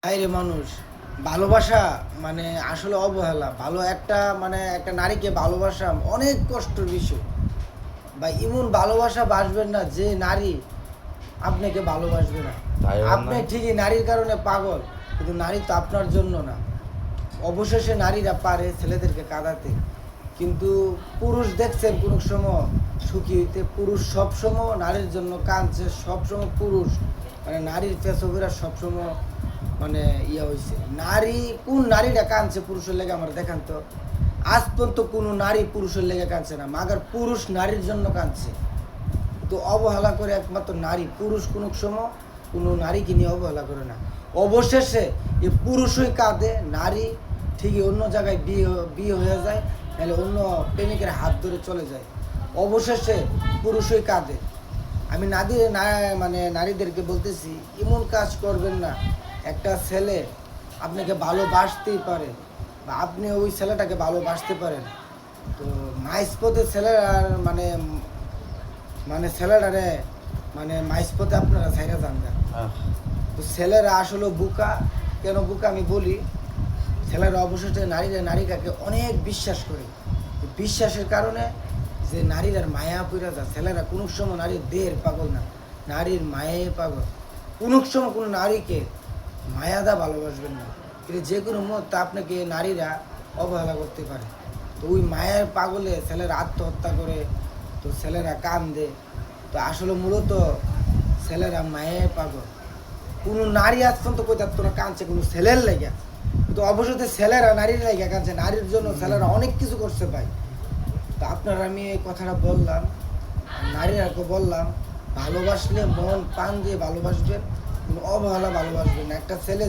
হায়রে মানুষ ভালোবাসা মানে আসলে অবহেলা। ভালো একটা নারীকে ভালোবাসা অনেক কষ্টের বিষয়। বা এমন ভালোবাসা বাসবেন না যে নারী আপনাকে ভালোবাসবে না। তাই হয় আপনি না? ঠিকই নারীর কারণে পাগল, কিন্তু নারী তো আপনার জন্য না। অবশেষে নারীরা পারে ছেলেদেরকে কাঁদাতে, কিন্তু পুরুষ দেখছেন কোনো সময় সুখী হইতে? পুরুষ সবসময় নারীর জন্য কাঁদছে, সবসময় পুরুষ মানে নারীর পেছনেরা সবসময় মানে ইয়া হয়েছে। কোন নারীটা কাঁদছে পুরুষের লেগে আমার দেখান তো। আজ পর্যন্ত কোনো নারী পুরুষের লেগে কাঁদছে না, মাগার পুরুষ নারীর জন্য কাঁদছে। তো অবহেলা করে একমাত্র নারী, পুরুষ কোনো সময় কোনো নারীকে নিয়ে অবহেলা করে না। অবশেষে এই পুরুষই কাঁদে, নারী ঠিকই অন্য জায়গায় বিয়ে হয়ে যায়, নাহলে অন্য প্রেমিকের হাত ধরে চলে যায়। অবশেষে পুরুষই কাঁদে। আমি মানে নারীদেরকে বলতেছি, এমন কাজ করবেন না। একটা ছেলে আপনাকে ভালোবাসতেই পারে, বা আপনি ওই ছেলেটাকে ভালোবাসতে পারেন। তো মাইজপথে ছেলেরা মানে মানে ছেলেটারে মানে মাইজপথে আপনারা ছাইরা যান না। আহ! তো ছেলেরা আসলে বোকা। কেন বোকা আমি বলি, ছেলেরা অবশেষে নারীটাকে অনেক বিশ্বাস করে। বিশ্বাসের কারণে যে নারীর মায়া পড়ে যায়। ছেলেরা কোনো সময় নারীর দেহের পাগল না, নারীর মায়ায় পাগল। কোনো সময় কোনো নারীকে মায়াদা ভালোবাসবেন না, কিন্তু যে কোনো মুহূর্তে আপনাকে নারীরা অবহেলা করতে পারে। তো ওই মায়ের পাগলে ছেলেরা আত্মহত্যা করে, তো ছেলেরা কান্দে। তো আসলে মূলত ছেলেরা মায়ের পাগল। কোনো নারী আজ পর্যন্ত কই থাকতো না কাঁদছে কোনো ছেলের লেগে। কিন্তু অবশ্যই ছেলেরা নারীর লেগে কাঁদছে, নারীর জন্য ছেলেরা অনেক কিছু করছে ভাই। তো আপনারা আমি এই কথাটা বললাম, নারীরাকে বললাম, ভালোবাসলে মন প্রাণ দিয়ে ভালোবাসবেন, কোনো অবহেলা ভালোবাসবেন না। একটা ছেলে